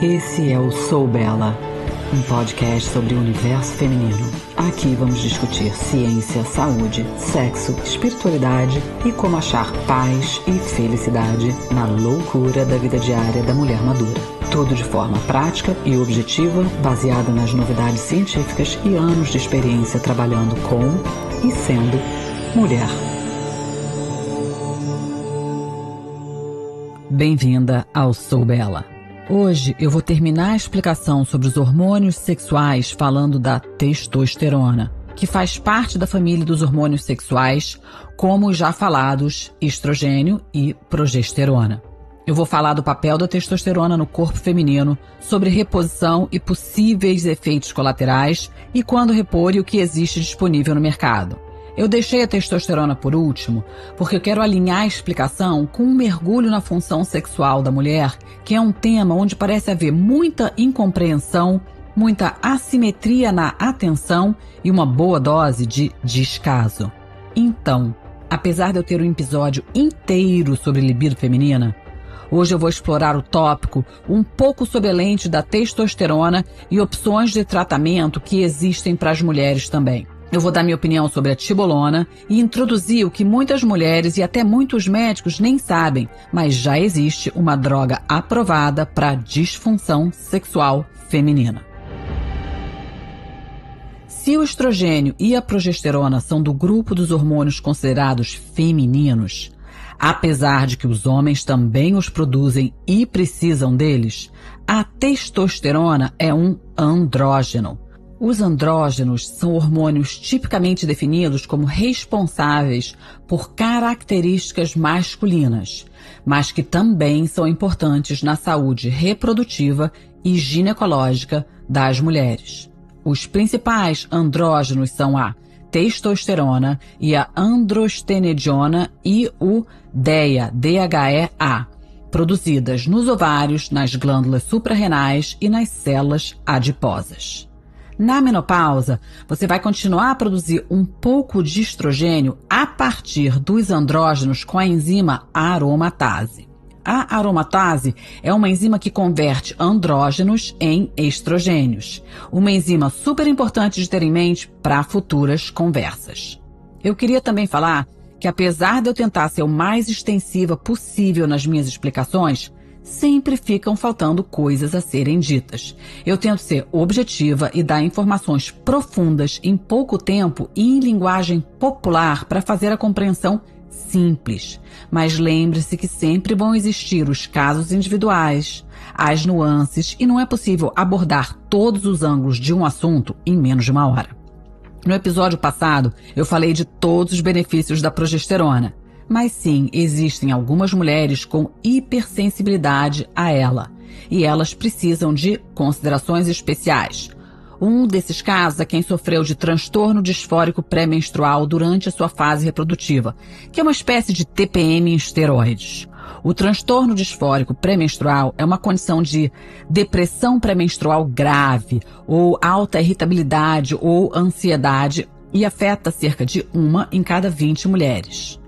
Esse é o Sou Bela, um podcast sobre o universo feminino. Aqui vamos discutir ciência, saúde, sexo, espiritualidade e como achar paz e felicidade na loucura da vida diária da mulher madura. Tudo de forma prática e objetiva, baseada nas novidades científicas e anos de experiência trabalhando com e sendo mulher. Bem-vinda ao Sou Bela. Hoje eu vou terminar a explicação sobre os hormônios sexuais falando da testosterona, que faz parte da família dos hormônios sexuais, como os já falados estrogênio e progesterona. Eu vou falar do papel da testosterona no corpo feminino, sobre reposição e possíveis efeitos colaterais e quando repor e o que existe disponível no mercado. Eu deixei a testosterona por último porque eu quero alinhar a explicação com um mergulho na função sexual da mulher, que é um tema onde parece haver muita incompreensão, muita assimetria na atenção e uma boa dose de descaso. Então, apesar de eu ter um episódio inteiro sobre libido feminina, hoje eu vou explorar o tópico um pouco sob a lente da testosterona e opções de tratamento que existem para as mulheres também. Eu vou dar minha opinião sobre a tibolona e introduzir o que muitas mulheres e até muitos médicos nem sabem, mas já existe uma droga aprovada para disfunção sexual feminina. Se o estrogênio e a progesterona são do grupo dos hormônios considerados femininos, apesar de que os homens também os produzem e precisam deles, a testosterona é um andrógeno. Os andrógenos são hormônios tipicamente definidos como responsáveis por características masculinas, mas que também são importantes na saúde reprodutiva e ginecológica das mulheres. Os principais andrógenos são a testosterona e a androstenediona e o DHEA, produzidas nos ovários, nas glândulas suprarrenais e nas células adiposas. Na menopausa, você vai continuar a produzir um pouco de estrogênio a partir dos andrógenos com a enzima aromatase. A aromatase é uma enzima que converte andrógenos em estrogênios, uma enzima super importante de ter em mente para futuras conversas. Eu queria também falar que, apesar de eu tentar ser o mais extensiva possível nas minhas explicações, sempre ficam faltando coisas a serem ditas. Eu tento ser objetiva e dar informações profundas em pouco tempo e em linguagem popular para fazer a compreensão simples. Mas lembre-se que sempre vão existir os casos individuais, as nuances, e não é possível abordar todos os ângulos de um assunto em menos de uma hora. No episódio passado, eu falei de todos os benefícios da progesterona. Mas sim, existem algumas mulheres com hipersensibilidade a ela, e elas precisam de considerações especiais. Um desses casos é quem sofreu de transtorno disfórico pré-menstrual durante a sua fase reprodutiva, que é uma espécie de TPM em esteroides. O transtorno disfórico pré-menstrual é uma condição de depressão pré-menstrual grave, ou alta irritabilidade ou ansiedade, e afeta cerca de 1 em cada 20 mulheres.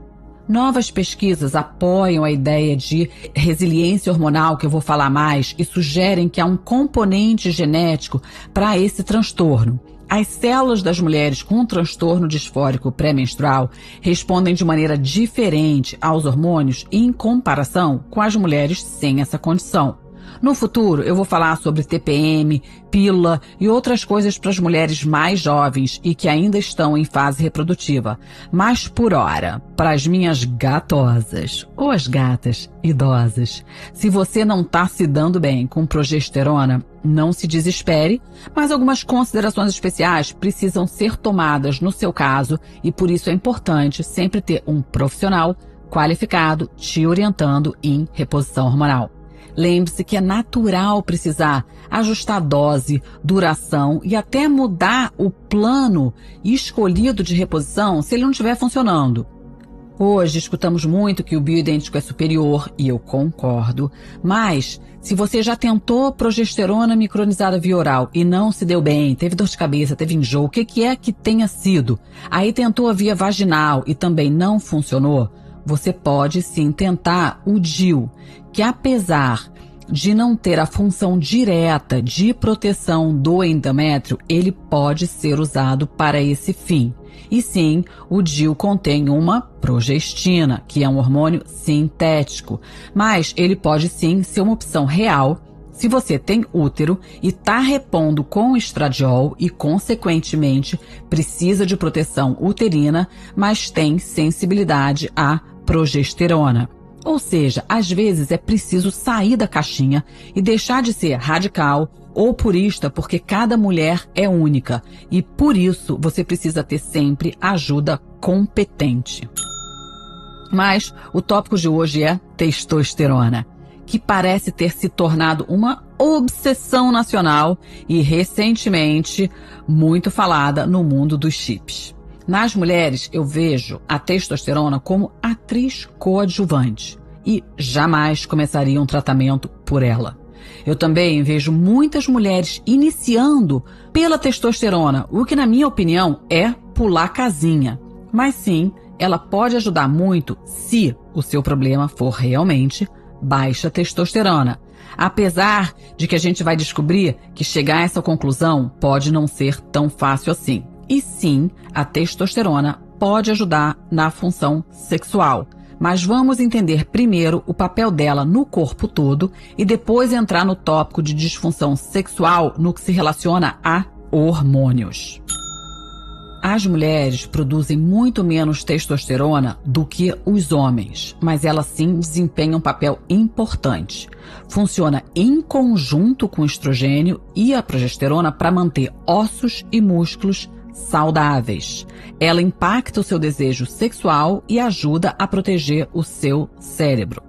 Novas pesquisas apoiam a ideia de resiliência hormonal, que eu vou falar mais, e sugerem que há um componente genético para esse transtorno. As células das mulheres com transtorno disfórico pré-menstrual respondem de maneira diferente aos hormônios em comparação com as mulheres sem essa condição. No futuro, eu vou falar sobre TPM, pílula e outras coisas para as mulheres mais jovens e que ainda estão em fase reprodutiva. Mas por hora, para as minhas gatosas, ou as gatas idosas, se você não está se dando bem com progesterona, não se desespere, mas algumas considerações especiais precisam ser tomadas no seu caso e por isso é importante sempre ter um profissional qualificado te orientando em reposição hormonal. Lembre-se que é natural precisar ajustar dose, duração e até mudar o plano escolhido de reposição se ele não estiver funcionando. Hoje escutamos muito que o bioidêntico é superior, e eu concordo, mas se você já tentou progesterona micronizada via oral e não se deu bem, teve dor de cabeça, teve enjoo, o que é que tenha sido? Aí tentou a via vaginal e também não funcionou, você pode sim tentar o DIU, que apesar de não ter a função direta de proteção do endométrio, ele pode ser usado para esse fim. E sim, o DIU contém uma progestina, que é um hormônio sintético, mas ele pode sim ser uma opção real se você tem útero e está repondo com estradiol e, consequentemente, precisa de proteção uterina, mas tem sensibilidade à progesterona. Ou seja, às vezes é preciso sair da caixinha e deixar de ser radical ou purista, porque cada mulher é única e, por isso, você precisa ter sempre ajuda competente. Mas o tópico de hoje é testosterona, que parece ter se tornado uma obsessão nacional e, recentemente, muito falada no mundo dos chips. Nas mulheres, eu vejo a testosterona como atriz coadjuvante e jamais começaria um tratamento por ela. Eu também vejo muitas mulheres iniciando pela testosterona, o que, na minha opinião, é pular casinha. Mas sim, ela pode ajudar muito se o seu problema for realmente baixa testosterona. Apesar de que a gente vai descobrir que chegar a essa conclusão pode não ser tão fácil assim. E sim, a testosterona pode ajudar na função sexual. Mas vamos entender primeiro o papel dela no corpo todo e depois entrar no tópico de disfunção sexual no que se relaciona a hormônios. As mulheres produzem muito menos testosterona do que os homens, mas ela sim desempenha um papel importante. Funciona em conjunto com o estrogênio e a progesterona para manter ossos e músculos saudáveis. Ela impacta o seu desejo sexual e ajuda a proteger o seu cérebro.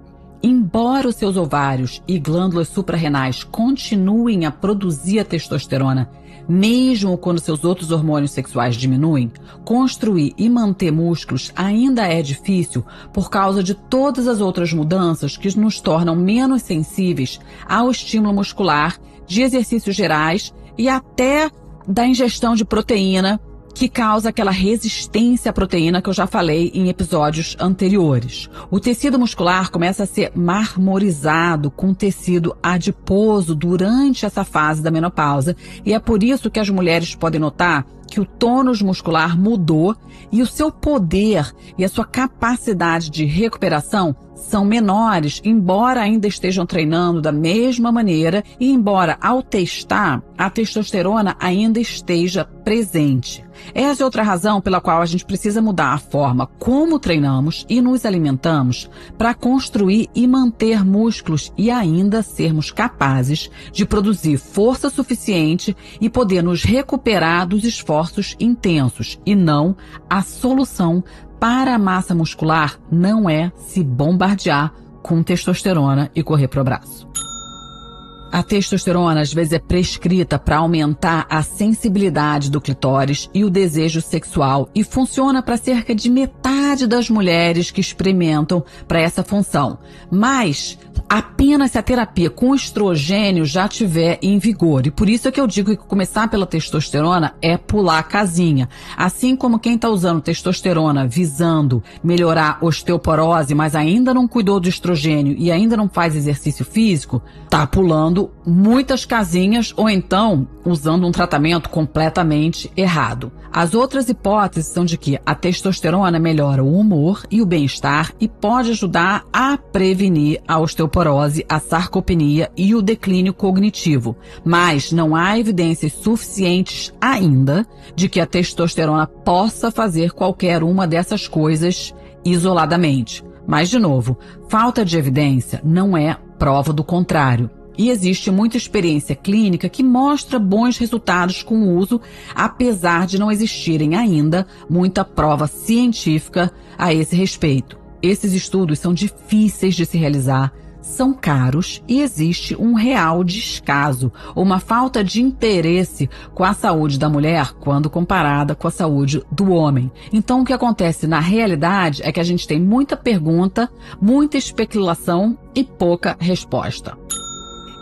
Embora os seus ovários e glândulas suprarrenais continuem a produzir a testosterona, mesmo quando seus outros hormônios sexuais diminuem, construir e manter músculos ainda é difícil por causa de todas as outras mudanças que nos tornam menos sensíveis ao estímulo muscular, de exercícios gerais e até da ingestão de proteína, que causa aquela resistência à proteína que eu já falei em episódios anteriores. O tecido muscular começa a ser marmorizado com tecido adiposo durante essa fase da menopausa e é por isso que as mulheres podem notar que o tônus muscular mudou e o seu poder e a sua capacidade de recuperação são menores, embora ainda estejam treinando da mesma maneira e embora ao testar a testosterona ainda esteja presente. Essa é outra razão pela qual a gente precisa mudar a forma como treinamos e nos alimentamos para construir e manter músculos e ainda sermos capazes de produzir força suficiente e poder nos recuperar dos esforços intensos e não a solução para a massa muscular não é se bombardear com testosterona e correr pro braço. A testosterona às vezes é prescrita para aumentar a sensibilidade do clitóris e o desejo sexual e funciona para cerca de metade das mulheres que experimentam para essa função. Mas apenas se a terapia com estrogênio já estiver em vigor. E por isso é que eu digo que começar pela testosterona é pular a casinha. Assim como quem está usando testosterona visando melhorar a osteoporose, mas ainda não cuidou do estrogênio e ainda não faz exercício físico, está pulando muitas casinhas ou então usando um tratamento completamente errado. As outras hipóteses são de que a testosterona melhora o humor e o bem-estar e pode ajudar a prevenir a osteoporose, a sarcopenia e o declínio cognitivo. Mas não há evidências suficientes ainda de que a testosterona possa fazer qualquer uma dessas coisas isoladamente. Mas, de novo, falta de evidência não é prova do contrário. E existe muita experiência clínica que mostra bons resultados com o uso, apesar de não existirem ainda muita prova científica a esse respeito. Esses estudos são difíceis de se realizar, são caros e existe um real descaso, uma falta de interesse com a saúde da mulher quando comparada com a saúde do homem. Então, o que acontece na realidade é que a gente tem muita pergunta, muita especulação e pouca resposta.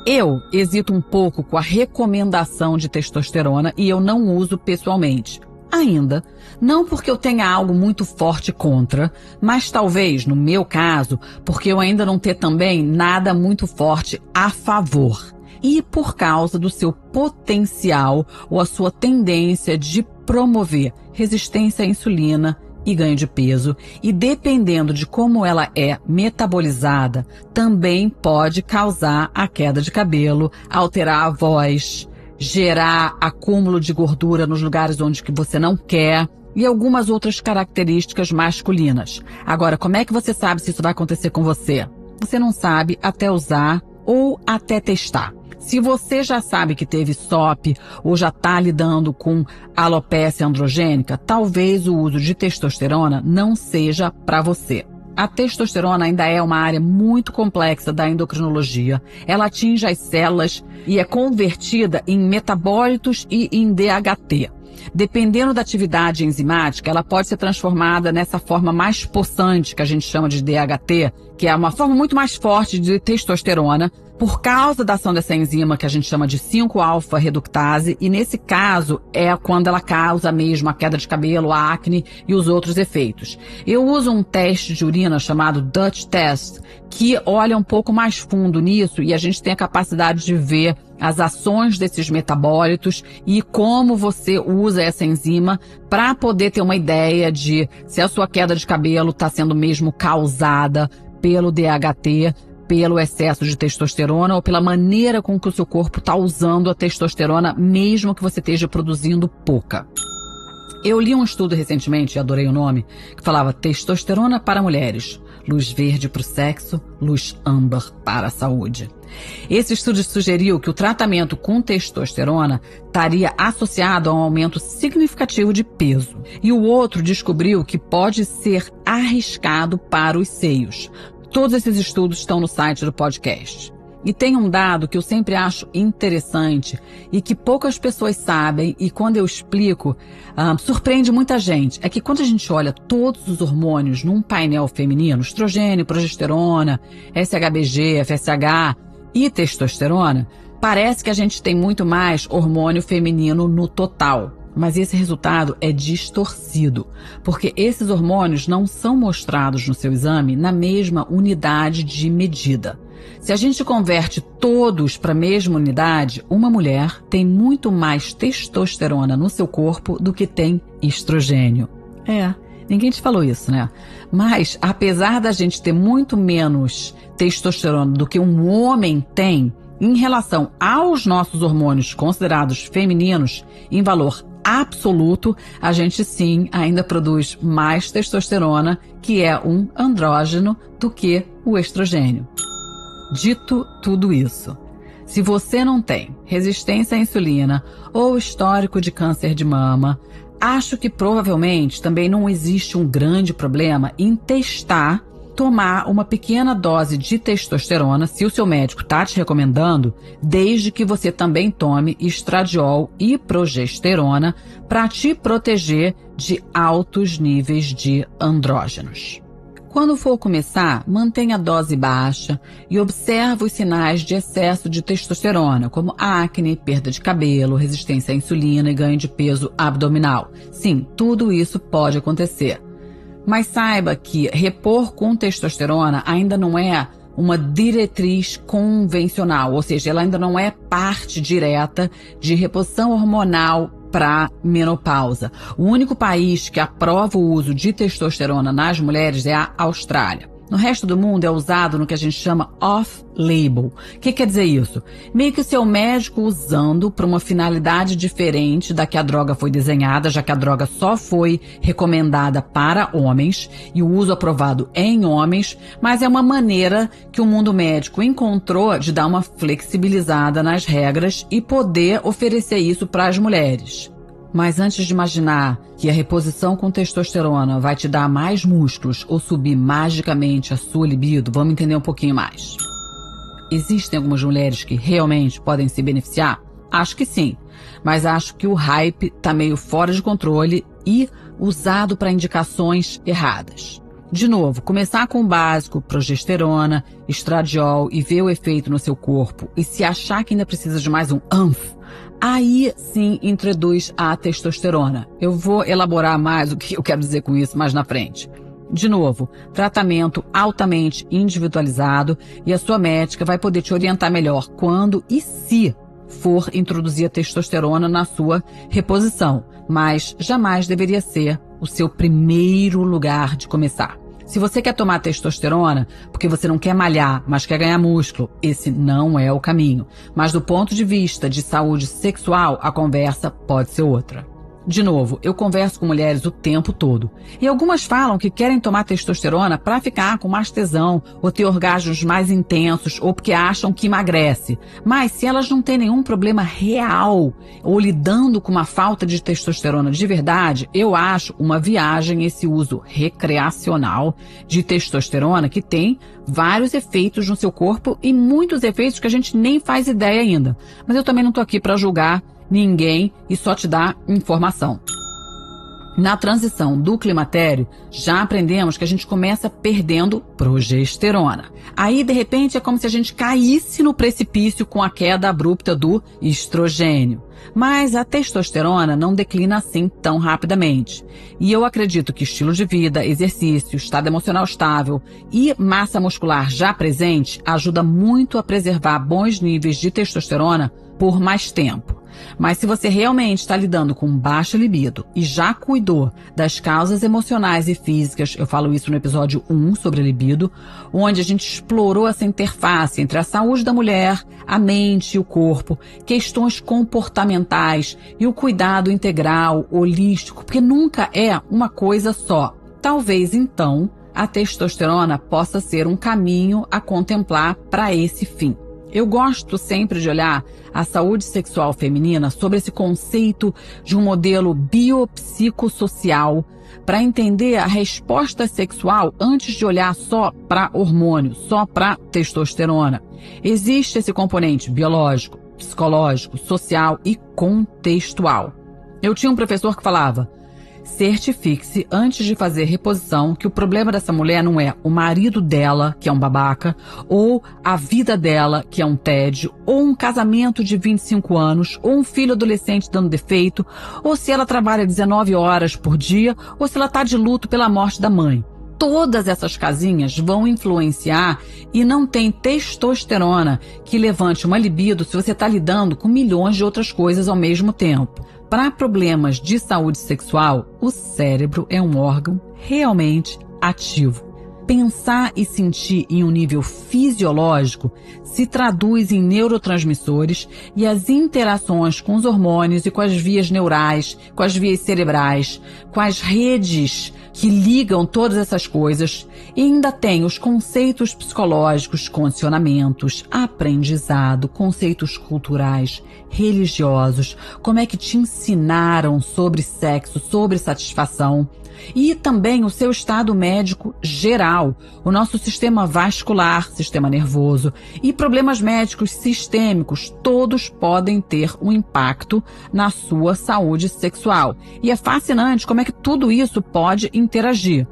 Eu hesito um pouco com a recomendação de testosterona e eu não uso pessoalmente. ainda. Não porque eu tenha algo muito forte contra, mas talvez, no meu caso, porque eu ainda não ter também nada muito forte a favor. E por causa do seu potencial ou a sua tendência de promover resistência à insulina e ganho de peso, e dependendo de como ela é metabolizada, também pode causar a queda de cabelo, alterar a voz, gerar acúmulo de gordura nos lugares onde que você não quer e algumas outras características masculinas. Agora, como é que você sabe se isso vai acontecer com você? Você não sabe até usar ou até testar. Se você já sabe que teve SOP ou já está lidando com alopecia androgênica, talvez o uso de testosterona não seja para você. A testosterona ainda é uma área muito complexa da endocrinologia. Ela atinge as células e é convertida em metabólitos e em DHT. Dependendo da atividade enzimática, ela pode ser transformada nessa forma mais possante, que a gente chama de DHT, que é uma forma muito mais forte de testosterona, por causa da ação dessa enzima que a gente chama de 5-alfa-reductase, e nesse caso é quando ela causa mesmo a queda de cabelo, a acne e os outros efeitos. Eu uso um teste de urina chamado Dutch Test, que olha um pouco mais fundo nisso e a gente tem a capacidade de ver as ações desses metabólitos e como você usa essa enzima para poder ter uma ideia de se a sua queda de cabelo está sendo mesmo causada pelo DHT, pelo excesso de testosterona ou pela maneira com que o seu corpo está usando a testosterona, mesmo que você esteja produzindo pouca. Eu li um estudo recentemente, e adorei o nome, que falava testosterona para mulheres, luz verde para o sexo, luz âmbar para a saúde. Esse estudo sugeriu que o tratamento com testosterona estaria associado a um aumento significativo de peso. E o outro descobriu que pode ser arriscado para os seios. Todos esses estudos estão no site do podcast. E tem um dado que eu sempre acho interessante e que poucas pessoas sabem, e quando eu explico, surpreende muita gente. É que quando a gente olha todos os hormônios num painel feminino, estrogênio, progesterona, SHBG, FSH e testosterona, parece que a gente tem muito mais hormônio feminino no total. Mas esse resultado é distorcido, porque esses hormônios não são mostrados no seu exame na mesma unidade de medida. Se a gente converte todos para a mesma unidade, uma mulher tem muito mais testosterona no seu corpo do que tem estrogênio. Ninguém te falou isso, né? Mas, apesar da gente ter muito menos testosterona do que um homem tem, em relação aos nossos hormônios considerados femininos, em valor absoluto, a gente sim ainda produz mais testosterona, que é um andrógeno, do que o estrogênio. Dito tudo isso, se você não tem resistência à insulina ou histórico de câncer de mama, acho que provavelmente também não existe um grande problema em testar tomar uma pequena dose de testosterona, se o seu médico está te recomendando, desde que você também tome estradiol e progesterona para te proteger de altos níveis de andrógenos. Quando for começar, mantenha a dose baixa e observe os sinais de excesso de testosterona, como acne, perda de cabelo, resistência à insulina e ganho de peso abdominal. Sim, tudo isso pode acontecer. Mas saiba que repor com testosterona ainda não é uma diretriz convencional, ou seja, ela ainda não é parte direta de reposição hormonal para menopausa. O único país que aprova o uso de testosterona nas mulheres é a Austrália. No resto do mundo é usado no que a gente chama off-label. O que quer dizer isso? Meio que o seu médico usando para uma finalidade diferente da que a droga foi desenhada, já que a droga só foi recomendada para homens e o uso aprovado em homens, mas é uma maneira que o mundo médico encontrou de dar uma flexibilizada nas regras e poder oferecer isso para as mulheres. Mas antes de imaginar que a reposição com testosterona vai te dar mais músculos ou subir magicamente a sua libido, vamos entender um pouquinho mais. Existem algumas mulheres que realmente podem se beneficiar? Acho que sim, mas acho que o hype está meio fora de controle e usado para indicações erradas. De novo, começar com o básico, progesterona, estradiol e ver o efeito no seu corpo. E se achar que ainda precisa de mais um aí sim introduz a testosterona. Eu vou elaborar mais o que eu quero dizer com isso mais na frente. De novo, tratamento altamente individualizado e a sua médica vai poder te orientar melhor quando e se for introduzir a testosterona na sua reposição, mas jamais deveria ser o seu primeiro lugar de começar. Se você quer tomar testosterona porque você não quer malhar, mas quer ganhar músculo, esse não é o caminho. Mas do ponto de vista de saúde sexual, a conversa pode ser outra. De novo, eu converso com mulheres o tempo todo. E algumas falam que querem tomar testosterona para ficar com mais tesão, ou ter orgasmos mais intensos, ou porque acham que emagrece. Mas se elas não têm nenhum problema real, ou lidando com uma falta de testosterona de verdade, eu acho uma viagem esse uso recreacional de testosterona que tem vários efeitos no seu corpo e muitos efeitos que a gente nem faz ideia ainda. Mas eu também não estou aqui para julgar ninguém e só te dá informação. Na transição do climatério, já aprendemos que a gente começa perdendo progesterona. Aí, de repente, é como se a gente caísse no precipício com a queda abrupta do estrogênio. Mas a testosterona não declina assim tão rapidamente. E eu acredito que estilo de vida, exercício, estado emocional estável e massa muscular já presente ajuda muito a preservar bons níveis de testosterona por mais tempo. Mas se você realmente está lidando com baixa libido e já cuidou das causas emocionais e físicas, eu falo isso no episódio 1 sobre libido, onde a gente explorou essa interface entre a saúde da mulher, a mente e o corpo, questões comportamentais e o cuidado integral, holístico, porque nunca é uma coisa só. Talvez, então, a testosterona possa ser um caminho a contemplar para esse fim. Eu gosto sempre de olhar a saúde sexual feminina sobre esse conceito de um modelo biopsicossocial para entender a resposta sexual antes de olhar só para hormônio, só para testosterona. Existe esse componente biológico, psicológico, social e contextual. Eu tinha um professor que falava: certifique-se antes de fazer reposição que o problema dessa mulher não é o marido dela, que é um babaca, ou a vida dela, que é um tédio, ou um casamento de 25 anos, ou um filho adolescente dando defeito, ou se ela trabalha 19 horas por dia, ou se ela está de luto pela morte da mãe. Todas essas casinhas vão influenciar e não tem testosterona que levante uma libido se você está lidando com milhões de outras coisas ao mesmo tempo. Para problemas de saúde sexual, o cérebro é um órgão realmente ativo. Pensar e sentir em um nível fisiológico se traduz em neurotransmissores e as interações com os hormônios e com as vias neurais, com as vias cerebrais, com as redes que ligam todas essas coisas, e ainda tem os conceitos psicológicos, condicionamentos, aprendizado, conceitos culturais, religiosos, como é que te ensinaram sobre sexo, sobre satisfação, e também o seu estado médico geral, o nosso sistema vascular, sistema nervoso e problemas médicos sistêmicos, todos podem ter um impacto na sua saúde sexual. E é fascinante como é que tudo isso pode interagir.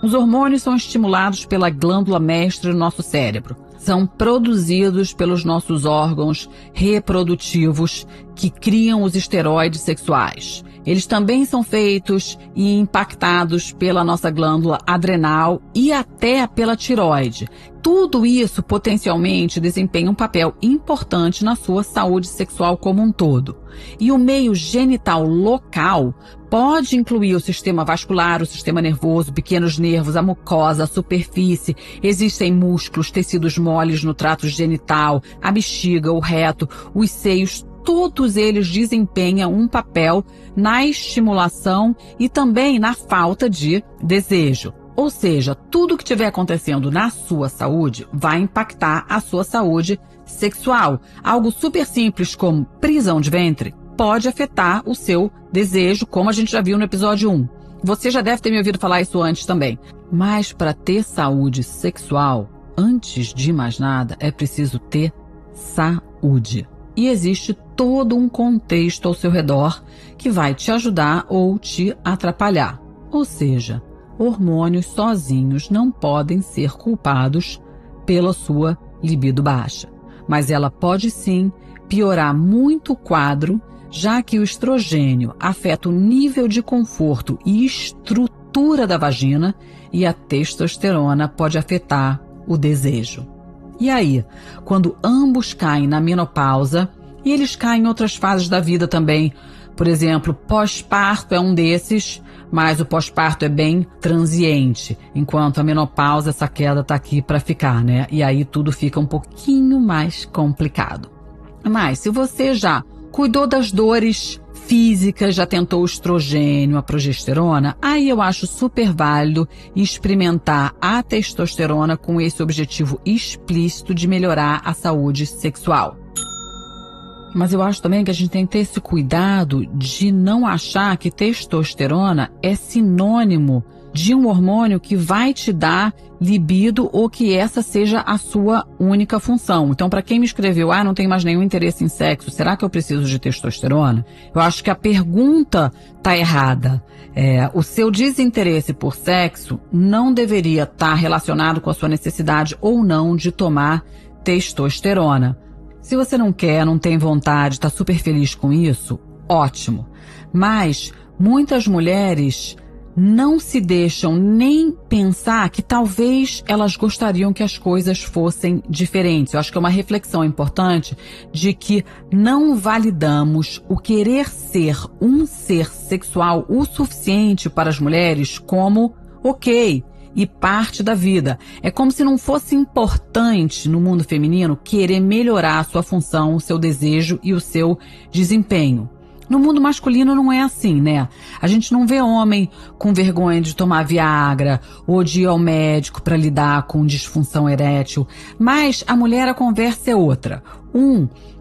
Os hormônios são estimulados pela glândula mestre do nosso cérebro. São produzidos pelos nossos órgãos reprodutivos que criam os esteroides sexuais. Eles também são feitos e impactados pela nossa glândula adrenal e até pela tireoide. Tudo isso potencialmente desempenha um papel importante na sua saúde sexual como um todo. E o meio genital local pode incluir o sistema vascular, o sistema nervoso, pequenos nervos, a mucosa, a superfície. Existem músculos, tecidos moles no trato genital, a bexiga, o reto, os seios. Todos eles desempenham um papel na estimulação e também na falta de desejo. Ou seja, tudo que estiver acontecendo na sua saúde vai impactar a sua saúde sexual. Algo super simples como prisão de ventre pode afetar o seu desejo, como a gente já viu no episódio 1. Você já deve ter me ouvido falar isso antes também. Mas para ter saúde sexual, antes de mais nada, é preciso ter saúde. E existe todo um contexto ao seu redor que vai te ajudar ou te atrapalhar. Ou seja, hormônios sozinhos não podem ser culpados pela sua libido baixa. Mas ela pode sim piorar muito o quadro, já que o estrogênio afeta o nível de conforto e estrutura da vagina e a testosterona pode afetar o desejo. E aí, quando ambos caem na menopausa, e eles caem em outras fases da vida também, por exemplo, pós-parto é um desses, mas o pós-parto é bem transiente, enquanto a menopausa, essa queda está aqui para ficar, né? E aí tudo fica um pouquinho mais complicado. Mas se você já cuidou das dores físicas, já tentou o estrogênio, a progesterona, aí eu acho super válido experimentar a testosterona com esse objetivo explícito de melhorar a saúde sexual. Mas eu acho também que a gente tem que ter esse cuidado de não achar que testosterona é sinônimo de um hormônio que vai te dar libido ou que essa seja a sua única função. Então, para quem me escreveu, não tenho mais nenhum interesse em sexo, será que eu preciso de testosterona? Eu acho que a pergunta está errada. O seu desinteresse por sexo não deveria estar relacionado com a sua necessidade ou não de tomar testosterona. Se você não quer, não tem vontade, está super feliz com isso, ótimo. Mas muitas mulheres não se deixam nem pensar que talvez elas gostariam que as coisas fossem diferentes. Eu acho que é uma reflexão importante de que não validamos o querer ser um ser sexual o suficiente para as mulheres como ok e parte da vida. É como se não fosse importante no mundo feminino querer melhorar a sua função, o seu desejo e o seu desempenho. No mundo masculino não é assim, né? A gente não vê homem com vergonha de tomar Viagra ou de ir ao médico para lidar com disfunção erétil. Mas a mulher, a conversa é outra.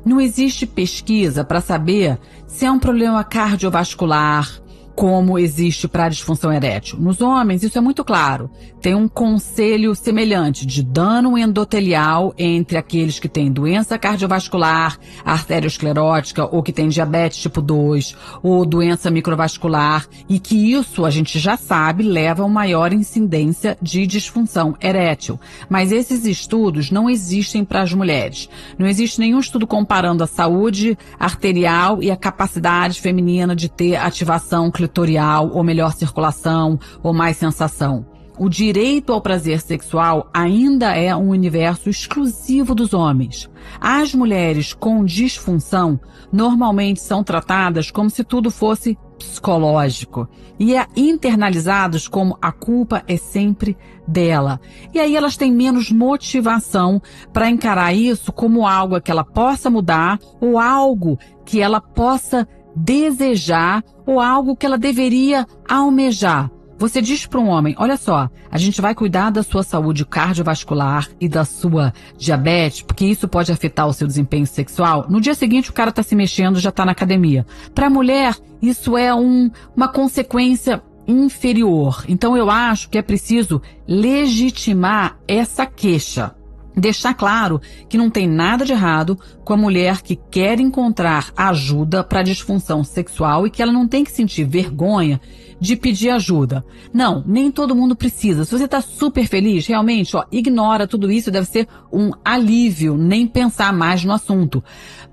Não existe pesquisa para saber se é um problema cardiovascular, como existe para a disfunção erétil. Nos homens, isso é muito claro. Tem um conselho semelhante de dano endotelial entre aqueles que têm doença cardiovascular, arteriosclerótica, ou que têm diabetes tipo 2, ou doença microvascular, e que isso, a gente já sabe, leva a uma maior incidência de disfunção erétil. Mas esses estudos não existem para as mulheres. Não existe nenhum estudo comparando a saúde arterial e a capacidade feminina de ter ativação clitorial, ou melhor circulação, ou mais sensação. O direito ao prazer sexual ainda é um universo exclusivo dos homens. As mulheres com disfunção normalmente são tratadas como se tudo fosse psicológico e internalizados como a culpa é sempre dela. E aí elas têm menos motivação para encarar isso como algo que ela possa mudar ou algo que ela possa desejar ou algo que ela deveria almejar. Você diz para um homem, olha só, a gente vai cuidar da sua saúde cardiovascular e da sua diabetes, porque isso pode afetar o seu desempenho sexual. No dia seguinte o cara está se mexendo, já está na academia. Para a mulher, isso é uma consequência inferior. Então eu acho que é preciso legitimar essa queixa. Deixar claro que não tem nada de errado com a mulher que quer encontrar ajuda para disfunção sexual e que ela não tem que sentir vergonha de pedir ajuda. Não, nem todo mundo precisa. Se você está super feliz, realmente, ignora tudo isso, deve ser um alívio, nem pensar mais no assunto.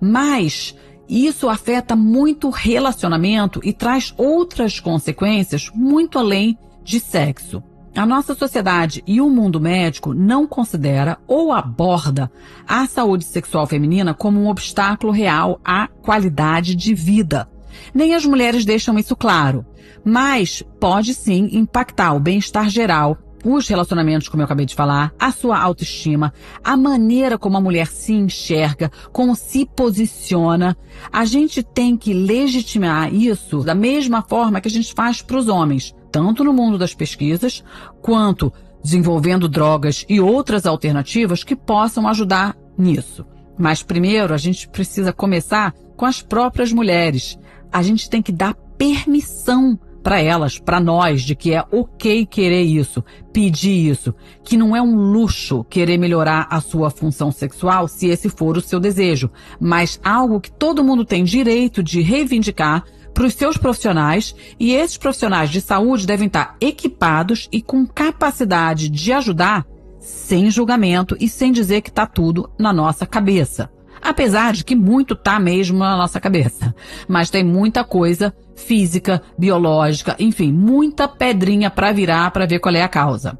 Mas isso afeta muito o relacionamento e traz outras consequências muito além de sexo. A nossa sociedade e o mundo médico não considera ou aborda a saúde sexual feminina como um obstáculo real à qualidade de vida. Nem as mulheres deixam isso claro, mas pode sim impactar o bem-estar geral, os relacionamentos, como eu acabei de falar, a sua autoestima, a maneira como a mulher se enxerga, como se posiciona. A gente tem que legitimar isso da mesma forma que a gente faz para os homens, tanto no mundo das pesquisas, quanto desenvolvendo drogas e outras alternativas que possam ajudar nisso. Mas primeiro a gente precisa começar com as próprias mulheres. A gente tem que dar permissão para elas, para nós, de que é ok querer isso, pedir isso, que não é um luxo querer melhorar a sua função sexual se esse for o seu desejo, mas algo que todo mundo tem direito de reivindicar para os seus profissionais, e esses profissionais de saúde devem estar equipados e com capacidade de ajudar sem julgamento e sem dizer que está tudo na nossa cabeça. Apesar de que muito está mesmo na nossa cabeça. Mas tem muita coisa física, biológica, enfim, muita pedrinha para virar para ver qual é a causa.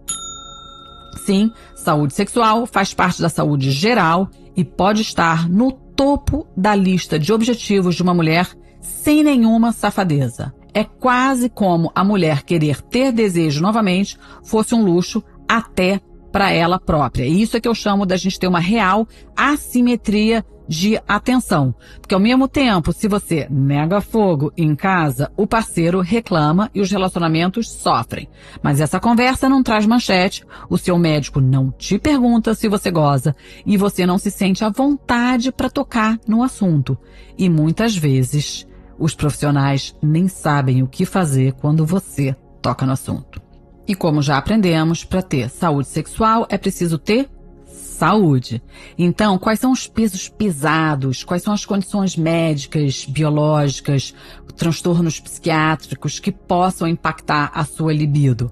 Sim, saúde sexual faz parte da saúde geral e pode estar no topo da lista de objetivos de uma mulher sem nenhuma safadeza. É quase como a mulher querer ter desejo novamente fosse um luxo até para ela própria. E isso é que eu chamo da gente ter uma real assimetria de atenção. Porque ao mesmo tempo, se você nega fogo em casa, o parceiro reclama e os relacionamentos sofrem. Mas essa conversa não traz manchete, o seu médico não te pergunta se você goza e você não se sente à vontade para tocar no assunto. E muitas vezes, os profissionais nem sabem o que fazer quando você toca no assunto. E como já aprendemos, para ter saúde sexual é preciso ter saúde. Então, quais são os pesos pesados? Quais são as condições médicas, biológicas, transtornos psiquiátricos que possam impactar a sua libido?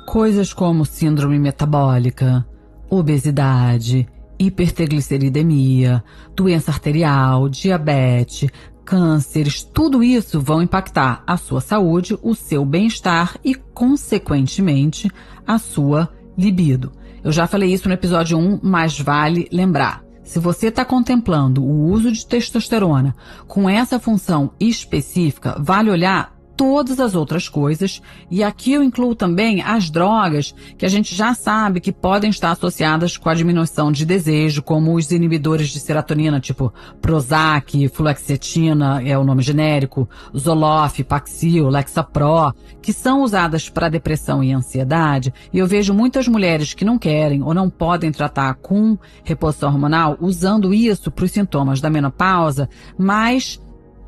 Coisas como síndrome metabólica, obesidade, hipertrigliceridemia, doença arterial, diabetes, cânceres, tudo isso vão impactar a sua saúde, o seu bem-estar e, consequentemente, a sua libido. Eu já falei isso no episódio 1, mas vale lembrar. Se você está contemplando o uso de testosterona com essa função específica, vale olhar todas as outras coisas, e aqui eu incluo também as drogas que a gente já sabe que podem estar associadas com a diminuição de desejo, como os inibidores de serotonina, tipo Prozac, fluoxetina, é o nome genérico, Zoloft, Paxil, Lexapro, que são usadas para depressão e ansiedade, e eu vejo muitas mulheres que não querem ou não podem tratar com reposição hormonal usando isso para os sintomas da menopausa, mas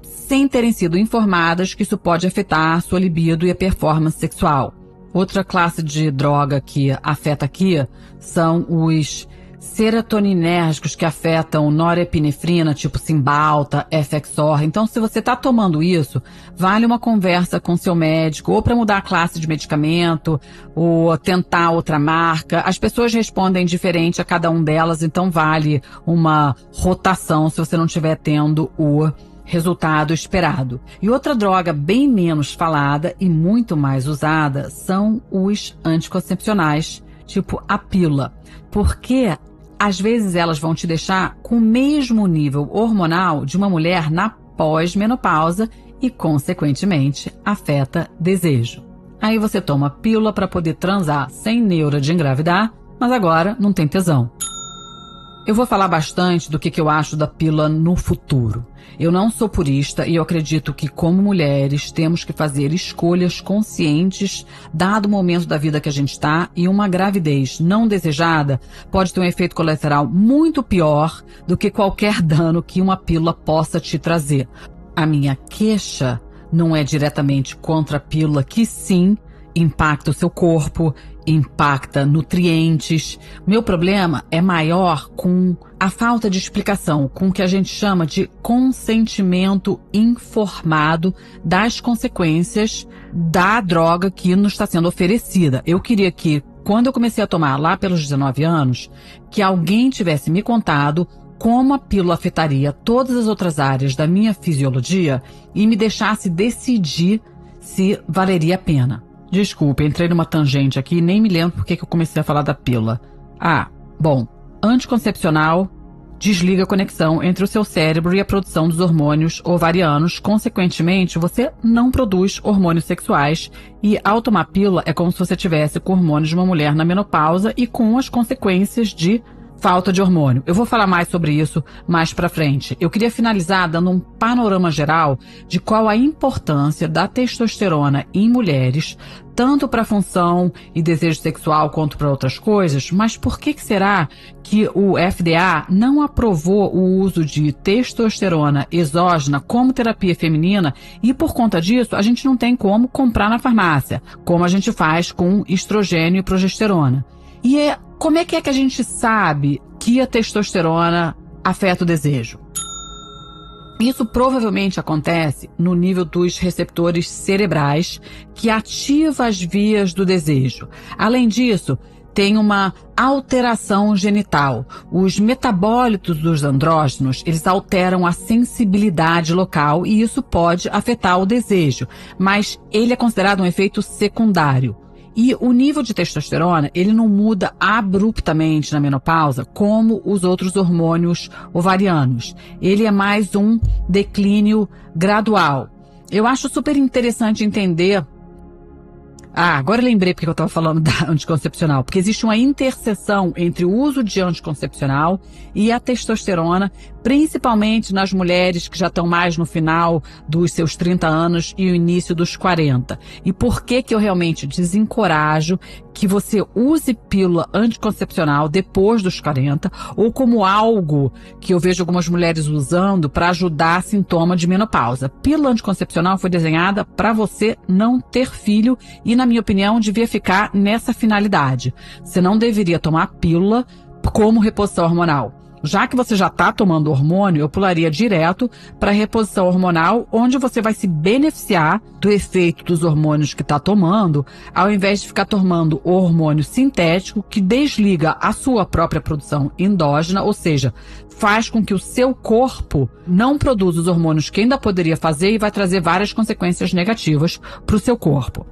sem terem sido informadas que isso pode afetar a sua libido e a performance sexual. Outra classe de droga que afeta aqui são os serotoninérgicos que afetam norepinefrina, tipo Cymbalta, Effexor. Então, se você está tomando isso, vale uma conversa com seu médico, ou para mudar a classe de medicamento, ou tentar outra marca. As pessoas respondem diferente a cada um delas, então vale uma rotação se você não estiver tendo o resultado esperado. E outra droga bem menos falada e muito mais usada são os anticoncepcionais, tipo a pílula, porque às vezes elas vão te deixar com o mesmo nível hormonal de uma mulher na pós-menopausa e, consequentemente, afeta desejo. Aí você toma pílula para poder transar sem neura de engravidar, mas agora não tem tesão. Eu vou falar bastante do que eu acho da pílula no futuro. Eu não sou purista e eu acredito que, como mulheres, temos que fazer escolhas conscientes, dado o momento da vida que a gente está, e uma gravidez não desejada pode ter um efeito colateral muito pior do que qualquer dano que uma pílula possa te trazer. A minha queixa não é diretamente contra a pílula, que sim, impacta o seu corpo, impacta nutrientes. Meu problema é maior com a falta de explicação, com o que a gente chama de consentimento informado das consequências da droga que nos está sendo oferecida. Eu queria que, quando eu comecei a tomar lá pelos 19 anos, que alguém tivesse me contado como a pílula afetaria todas as outras áreas da minha fisiologia e me deixasse decidir se valeria a pena. Desculpe, entrei numa tangente aqui e nem me lembro porque que eu comecei a falar da pílula. Anticoncepcional desliga a conexão entre o seu cérebro e a produção dos hormônios ovarianos. Consequentemente, você não produz hormônios sexuais e, ao tomar pílula, é como se você tivesse com hormônios de uma mulher na menopausa e com as consequências de falta de hormônio. Eu vou falar mais sobre isso mais pra frente. Eu queria finalizar dando um panorama geral de qual a importância da testosterona em mulheres, tanto para função e desejo sexual quanto para outras coisas, mas por que será que o FDA não aprovou o uso de testosterona exógena como terapia feminina e, por conta disso, a gente não tem como comprar na farmácia, como a gente faz com estrogênio e progesterona. E como é que a gente sabe que a testosterona afeta o desejo? Isso provavelmente acontece no nível dos receptores cerebrais, que ativa as vias do desejo. Além disso, tem uma alteração genital. Os metabólitos dos andrógenos, eles alteram a sensibilidade local e isso pode afetar o desejo, mas ele é considerado um efeito secundário. E o nível de testosterona, ele não muda abruptamente na menopausa como os outros hormônios ovarianos. Ele é mais um declínio gradual. Eu acho super interessante entender... agora eu lembrei porque eu estava falando da anticoncepcional. Porque existe uma interseção entre o uso de anticoncepcional e a testosterona, principalmente nas mulheres que já estão mais no final dos seus 30 anos e o início dos 40. E por que eu realmente desencorajo que você use pílula anticoncepcional depois dos 40 ou como algo que eu vejo algumas mulheres usando para ajudar sintoma de menopausa. Pílula anticoncepcional foi desenhada para você não ter filho e, na minha opinião, devia ficar nessa finalidade. Você não deveria tomar pílula como reposição hormonal. Já que você já está tomando hormônio, eu pularia direto para a reposição hormonal, onde você vai se beneficiar do efeito dos hormônios que está tomando, ao invés de ficar tomando o hormônio sintético, que desliga a sua própria produção endógena, ou seja, faz com que o seu corpo não produza os hormônios que ainda poderia fazer e vai trazer várias consequências negativas para o seu corpo.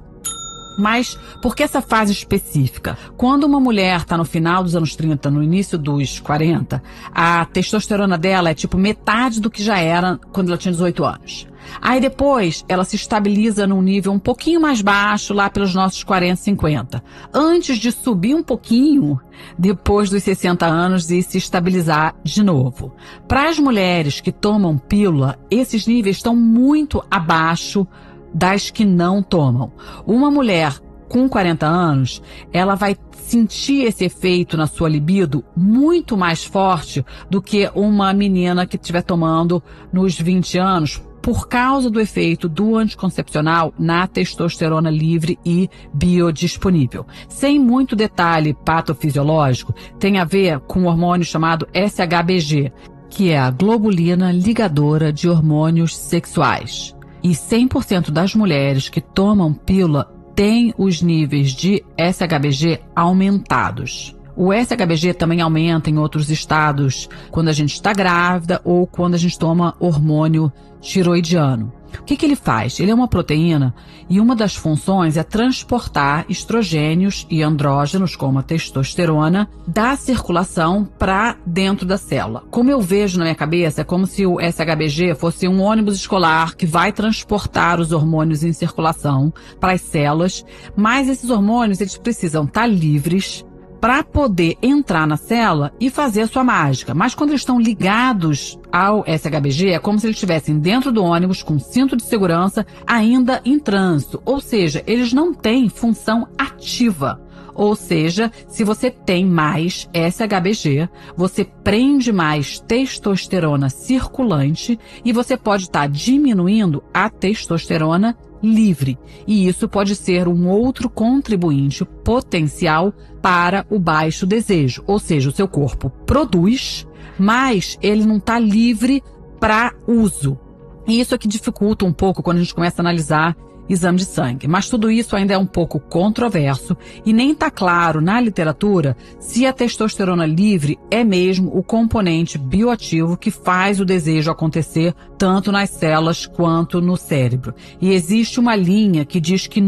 Mas por que essa fase específica? Quando uma mulher está no final dos anos 30, no início dos 40, a testosterona dela é tipo metade do que já era quando ela tinha 18 anos. Aí depois ela se estabiliza num nível um pouquinho mais baixo, lá pelos nossos 40, 50. Antes de subir um pouquinho, depois dos 60 anos e se estabilizar de novo. Para as mulheres que tomam pílula, esses níveis estão muito abaixo das que não tomam. Uma mulher com 40 anos, ela vai sentir esse efeito na sua libido muito mais forte do que uma menina que estiver tomando nos 20 anos, por causa do efeito do anticoncepcional na testosterona livre e biodisponível. Sem muito detalhe patofisiológico, tem a ver com um hormônio chamado SHBG, que é a globulina ligadora de hormônios sexuais. E 100% das mulheres que tomam pílula têm os níveis de SHBG aumentados. O SHBG também aumenta em outros estados quando a gente está grávida ou quando a gente toma hormônio tiroidiano. O que ele faz? Ele é uma proteína e uma das funções é transportar estrogênios e andrógenos, como a testosterona, da circulação para dentro da célula. Como eu vejo na minha cabeça, é como se o SHBG fosse um ônibus escolar que vai transportar os hormônios em circulação para as células, mas esses hormônios eles precisam estar livres para poder entrar na célula e fazer a sua mágica. Mas quando eles estão ligados ao SHBG, é como se eles estivessem dentro do ônibus com cinto de segurança, ainda em trânsito. Ou seja, eles não têm função ativa. Ou seja, se você tem mais SHBG, você prende mais testosterona circulante e você pode estar diminuindo a testosterona livre. E isso pode ser um outro contribuinte potencial para o baixo desejo. Ou seja, o seu corpo produz, mas ele não está livre para uso. E isso é que dificulta um pouco quando a gente começa a analisar exame de sangue. Mas tudo isso ainda é um pouco controverso e nem está claro na literatura se a testosterona livre é mesmo o componente bioativo que faz o desejo acontecer tanto nas células quanto no cérebro. E existe uma linha que diz que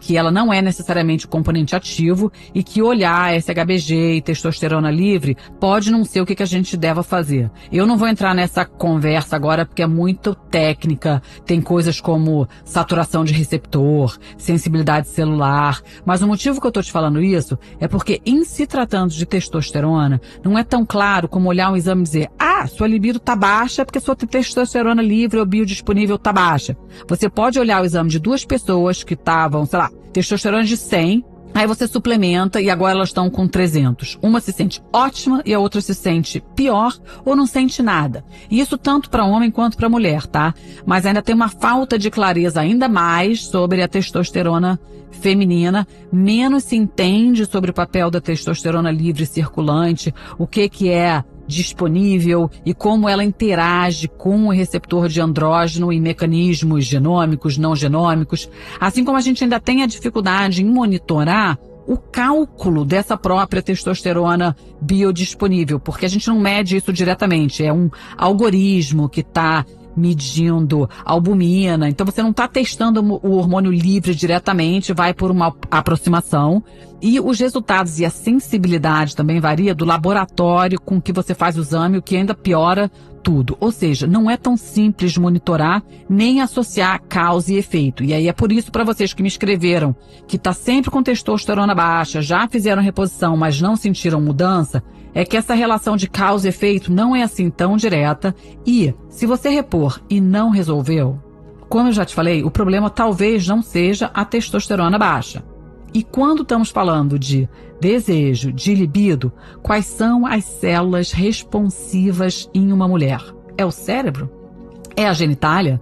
que ela não é necessariamente o componente ativo e que olhar SHBG e testosterona livre pode não ser o que a gente deva fazer. Eu não vou entrar nessa conversa agora porque é muito técnica, tem coisas como saturação de receptor, sensibilidade celular, mas o motivo que eu estou te falando isso é porque em se tratando de testosterona, não é tão claro como olhar um exame e dizer, sua libido está baixa porque sua testosterona livre ou biodisponível está baixa. Você pode olhar o exame de duas pessoas que estavam, testosterona de 100, aí você suplementa e agora elas estão com 300. Uma se sente ótima e a outra se sente pior ou não sente nada. E isso tanto para homem quanto para mulher, tá? Mas ainda tem uma falta de clareza ainda mais sobre a testosterona feminina, menos se entende sobre o papel da testosterona livre circulante, o que é disponível e como ela interage com o receptor de andrógeno em mecanismos genômicos, não genômicos, assim como a gente ainda tem a dificuldade em monitorar o cálculo dessa própria testosterona biodisponível, porque a gente não mede isso diretamente, é um algoritmo que está medindo albumina, então você não está testando o hormônio livre diretamente, vai por uma aproximação, e os resultados e a sensibilidade também varia do laboratório com que você faz o exame, o que ainda piora tudo. Ou seja, não é tão simples monitorar nem associar causa e efeito. E aí é por isso, para vocês que me escreveram, que está sempre com testosterona baixa, já fizeram reposição, mas não sentiram mudança, é que essa relação de causa e efeito não é assim tão direta. E se você repor e não resolveu, como eu já te falei, o problema talvez não seja a testosterona baixa. E quando estamos falando de desejo, de libido, quais são as células responsivas em uma mulher? É o cérebro? É a genitália?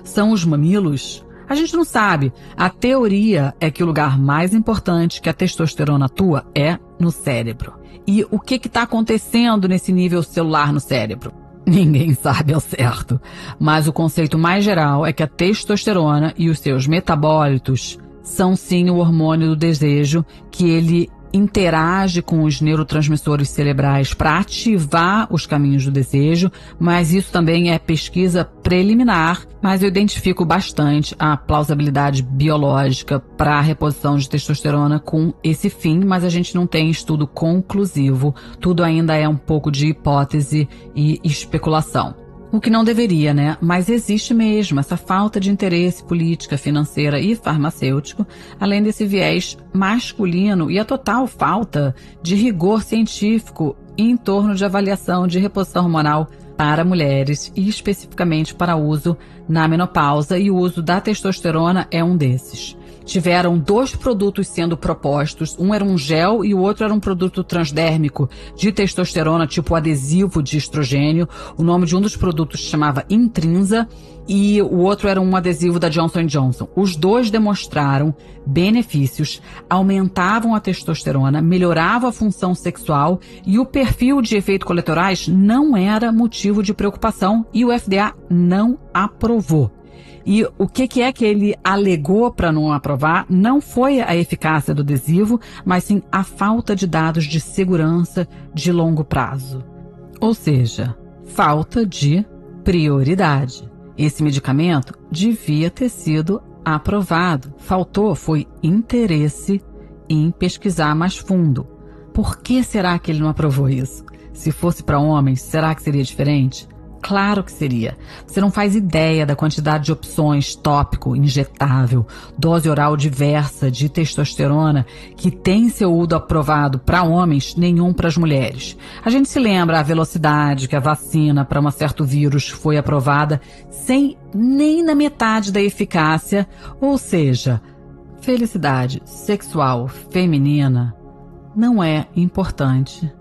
São os mamilos? A gente não sabe. A teoria é que o lugar mais importante que a testosterona atua é no cérebro. E o que está acontecendo nesse nível celular no cérebro? Ninguém sabe ao certo. Mas o conceito mais geral é que a testosterona e os seus metabólitos são sim o hormônio do desejo, que ele interage com os neurotransmissores cerebrais para ativar os caminhos do desejo, mas isso também é pesquisa preliminar, mas eu identifico bastante a plausibilidade biológica para a reposição de testosterona com esse fim, mas a gente não tem estudo conclusivo, tudo ainda é um pouco de hipótese e especulação. O que não deveria, né? Mas existe mesmo essa falta de interesse política, financeira e farmacêutico, além desse viés masculino e a total falta de rigor científico em torno de avaliação de reposição hormonal para mulheres e especificamente para uso na menopausa, e o uso da testosterona é um desses. Tiveram 2 produtos sendo propostos, um era um gel e o outro era um produto transdérmico de testosterona, tipo adesivo de estrogênio. O nome de um dos produtos se chamava Intrinsa e o outro era um adesivo da Johnson & Johnson. Os 2 demonstraram benefícios, aumentavam a testosterona, melhoravam a função sexual e o perfil de efeitos colaterais não era motivo de preocupação e o FDA não aprovou. E o que é que ele alegou para não aprovar não foi a eficácia do adesivo, mas sim a falta de dados de segurança de longo prazo. Ou seja, falta de prioridade. Esse medicamento devia ter sido aprovado. Foi interesse em pesquisar mais fundo. Por que será que ele não aprovou isso? Se fosse para homens, será que seria diferente? Claro que seria. Você não faz ideia da quantidade de opções tópico, injetável, dose oral diversa de testosterona que tem seu uso aprovado para homens, nenhum para as mulheres. A gente se lembra a velocidade que a vacina para um certo vírus foi aprovada sem nem na metade da eficácia, ou seja, felicidade sexual feminina não é importante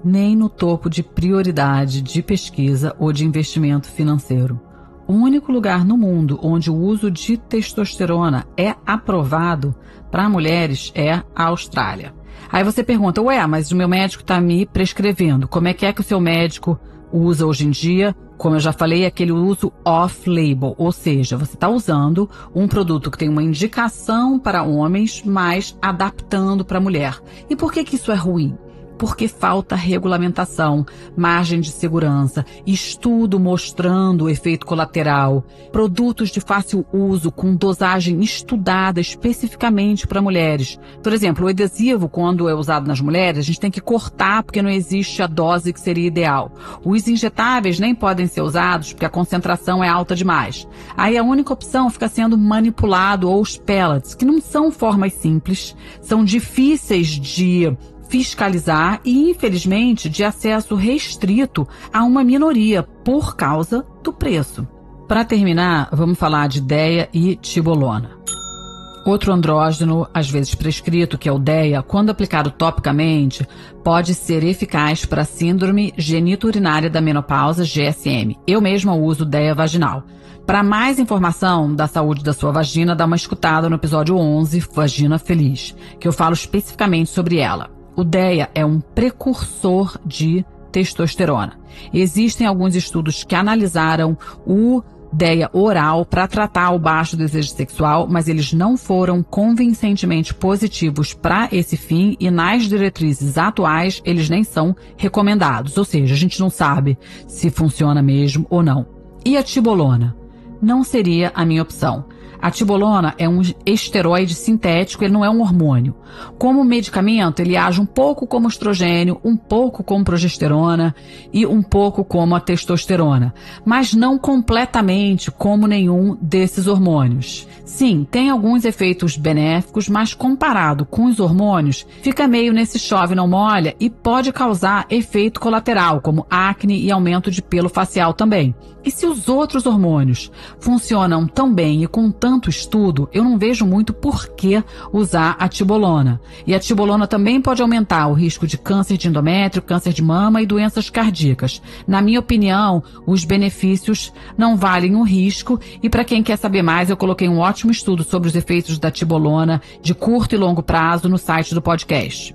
nem no topo de prioridade de pesquisa ou de investimento financeiro. O único lugar no mundo onde o uso de testosterona é aprovado para mulheres é a Austrália. Aí você pergunta, mas o meu médico está me prescrevendo. Como é que o seu médico usa hoje em dia? Como eu já falei, é aquele uso off-label, ou seja, você está usando um produto que tem uma indicação para homens, mas adaptando para mulher. E por que isso é ruim? Porque falta regulamentação, margem de segurança, estudo mostrando o efeito colateral, produtos de fácil uso com dosagem estudada especificamente para mulheres. Por exemplo, o adesivo, quando é usado nas mulheres, a gente tem que cortar porque não existe a dose que seria ideal. Os injetáveis nem podem ser usados porque a concentração é alta demais. Aí a única opção fica sendo manipulado, ou os pellets, que não são formas simples, são difíceis de fiscalizar e, infelizmente, de acesso restrito a uma minoria por causa do preço. Para terminar, vamos falar de DEA e Tibolona. Outro andrógeno, às vezes prescrito, que é o DEA, quando aplicado topicamente, pode ser eficaz para a síndrome geniturinária da menopausa, GSM. Eu mesma uso DEA vaginal. Para mais informação da saúde da sua vagina, dá uma escutada no episódio 11, Vagina Feliz, que eu falo especificamente sobre ela. O DEA é um precursor de testosterona. Existem alguns estudos que analisaram o DEA oral para tratar o baixo desejo sexual, mas eles não foram convincentemente positivos para esse fim e nas diretrizes atuais eles nem são recomendados, ou seja, a gente não sabe se funciona mesmo ou não. E a tibolona? Não seria a minha opção. A tibolona é um esteroide sintético, ele não é um hormônio. Como medicamento, ele age um pouco como estrogênio, um pouco como progesterona e um pouco como a testosterona, mas não completamente como nenhum desses hormônios. Sim, tem alguns efeitos benéficos, mas comparado com os hormônios, fica meio nesse chove não molha e pode causar efeito colateral, como acne e aumento de pelo facial também. E se os outros hormônios funcionam tão bem e com tanto estudo, eu não vejo muito por que usar a tibolona. E a tibolona também pode aumentar o risco de câncer de endométrio, câncer de mama e doenças cardíacas. Na minha opinião, os benefícios não valem o risco. E para quem quer saber mais, eu coloquei um ótimo estudo sobre os efeitos da tibolona de curto e longo prazo no site do podcast.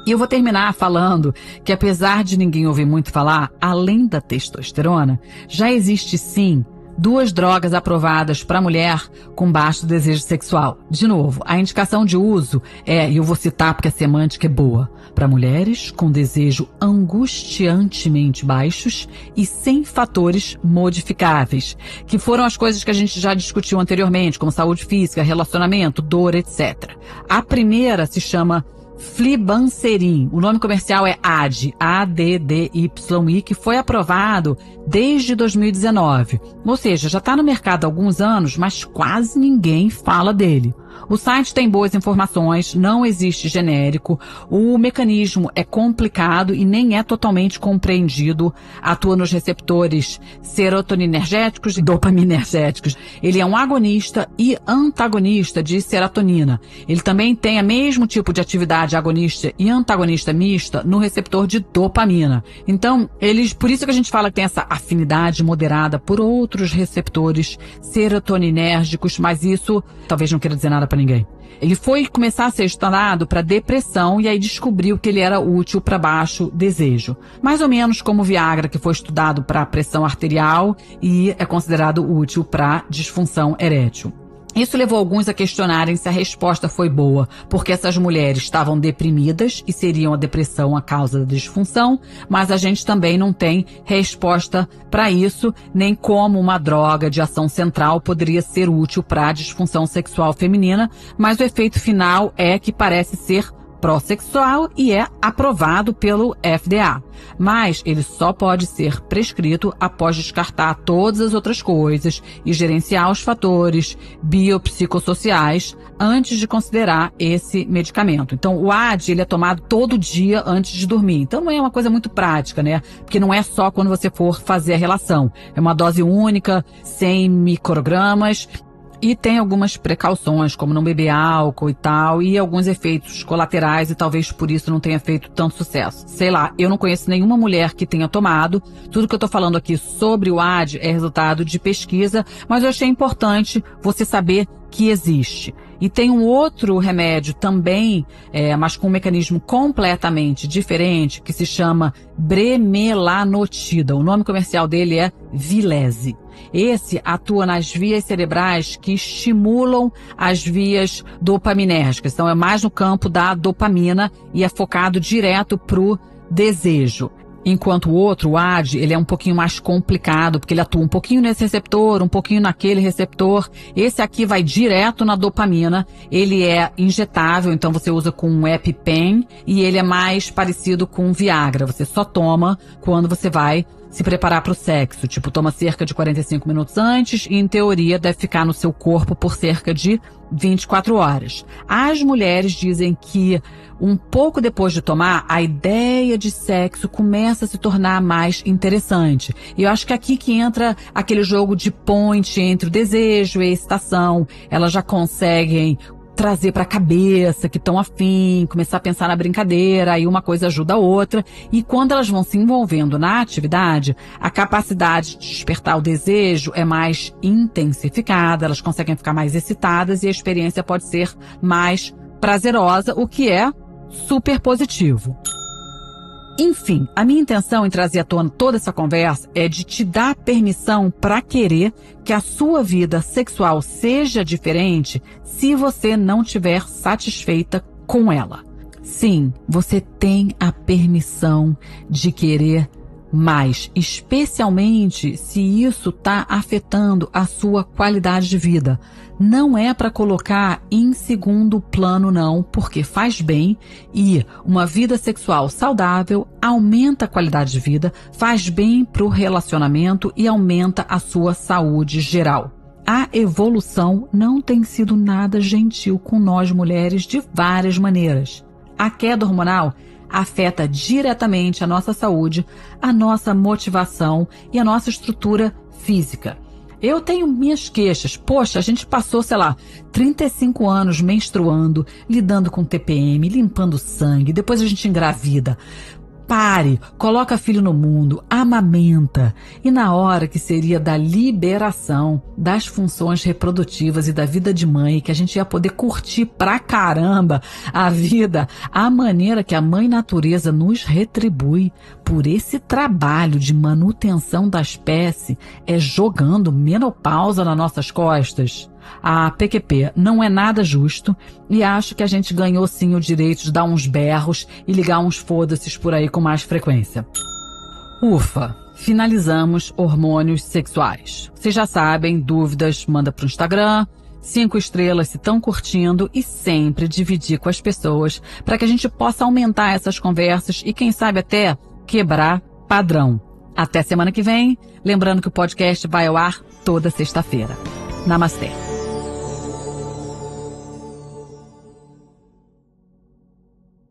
E eu vou terminar falando que, apesar de ninguém ouvir muito falar, além da testosterona, já existe sim 2 drogas aprovadas para mulher com baixo desejo sexual. De novo, a indicação de uso e eu vou citar porque a semântica é boa, para mulheres com desejo angustiantemente baixos e sem fatores modificáveis, que foram as coisas que a gente já discutiu anteriormente, como saúde física, relacionamento, dor, etc. A primeira se chama Flibanserin, o nome comercial é ADDY, A-D-D-Y-I, que foi aprovado desde 2019. Ou seja, já está no mercado há alguns anos, mas quase ninguém fala dele. O site tem boas informações, não existe genérico, o mecanismo é complicado e nem é totalmente compreendido, atua nos receptores serotoninergéticos e dopaminergéticos. Ele é um agonista e antagonista de serotonina. Ele também tem o mesmo tipo de atividade agonista e antagonista mista no receptor de dopamina. Então, por isso que a gente fala que tem essa afinidade moderada por outros receptores serotoninérgicos, mas isso talvez não queira dizer nada para ninguém. Ele foi começar a ser estudado para depressão e aí descobriu que ele era útil para baixo desejo. Mais ou menos como o Viagra, que foi estudado para pressão arterial e é considerado útil para disfunção erétil. Isso levou alguns a questionarem se a resposta foi boa, porque essas mulheres estavam deprimidas e seriam a depressão a causa da disfunção, mas a gente também não tem resposta para isso, nem como uma droga de ação central poderia ser útil para a disfunção sexual feminina, mas o efeito final é que parece ser pró-sexual e é aprovado pelo FDA. Mas ele só pode ser prescrito após descartar todas as outras coisas e gerenciar os fatores biopsicossociais antes de considerar esse medicamento. Então, o AD, ele é tomado todo dia antes de dormir. Então, não é uma coisa muito prática, né? Porque não é só quando você for fazer a relação. É uma dose única, 100 microgramas. E tem algumas precauções, como não beber álcool e tal, e alguns efeitos colaterais, e talvez por isso não tenha feito tanto sucesso. Sei lá, eu não conheço nenhuma mulher que tenha tomado. Tudo que eu tô falando aqui sobre o AD é resultado de pesquisa, mas eu achei importante você saber que existe. E tem um outro remédio também, mas com um mecanismo completamente diferente, que se chama bremelanotida. O nome comercial dele é Vilese. Esse atua nas vias cerebrais que estimulam as vias dopaminérgicas. Então é mais no campo da dopamina e é focado direto pro desejo. Enquanto o outro, o AD, ele é um pouquinho mais complicado, porque ele atua um pouquinho nesse receptor, um pouquinho naquele receptor. Esse aqui vai direto na dopamina, ele é injetável, então você usa com um EpiPen, e ele é mais parecido com um Viagra. Você só toma quando você vai se preparar para o sexo. Tipo, toma cerca de 45 minutos antes e, em teoria, deve ficar no seu corpo por cerca de 24 horas. As mulheres dizem que um pouco depois de tomar, a ideia de sexo começa a se tornar mais interessante. E eu acho que aqui que entra aquele jogo de ponte entre o desejo e a excitação. Elas já conseguem trazer para a cabeça que estão afim, começar a pensar na brincadeira, aí uma coisa ajuda a outra. E quando elas vão se envolvendo na atividade, a capacidade de despertar o desejo é mais intensificada, elas conseguem ficar mais excitadas e a experiência pode ser mais prazerosa, o que é super positivo. Enfim, a minha intenção em trazer à tona toda essa conversa é de te dar permissão para querer que a sua vida sexual seja diferente se você não estiver satisfeita com ela. Sim, você tem a permissão de querer mais, especialmente se isso está afetando a sua qualidade de vida. Não é para colocar em segundo plano, não, porque faz bem e uma vida sexual saudável aumenta a qualidade de vida, faz bem para o relacionamento e aumenta a sua saúde geral. A evolução não tem sido nada gentil com nós mulheres de várias maneiras. A queda hormonal afeta diretamente a nossa saúde, a nossa motivação e a nossa estrutura física. Eu tenho minhas queixas. Poxa, a gente passou, 35 anos menstruando, lidando com TPM, limpando sangue, depois a gente engravida. Pare, coloca filho no mundo, amamenta. E na hora que seria da liberação das funções reprodutivas e da vida de mãe, que a gente ia poder curtir pra caramba a vida, a maneira que a mãe natureza nos retribui por esse trabalho de manutenção da espécie, é jogando menopausa nas nossas costas. A PQP não é nada justo e acho que a gente ganhou sim o direito de dar uns berros e ligar uns foda-ses por aí com mais frequência. Ufa, finalizamos hormônios sexuais. Vocês já sabem, dúvidas, manda pro Instagram, 5 estrelas se estão curtindo e sempre dividir com as pessoas para que a gente possa aumentar essas conversas e quem sabe até quebrar padrão. Até semana que vem, lembrando que o podcast vai ao ar toda sexta-feira. Namastê.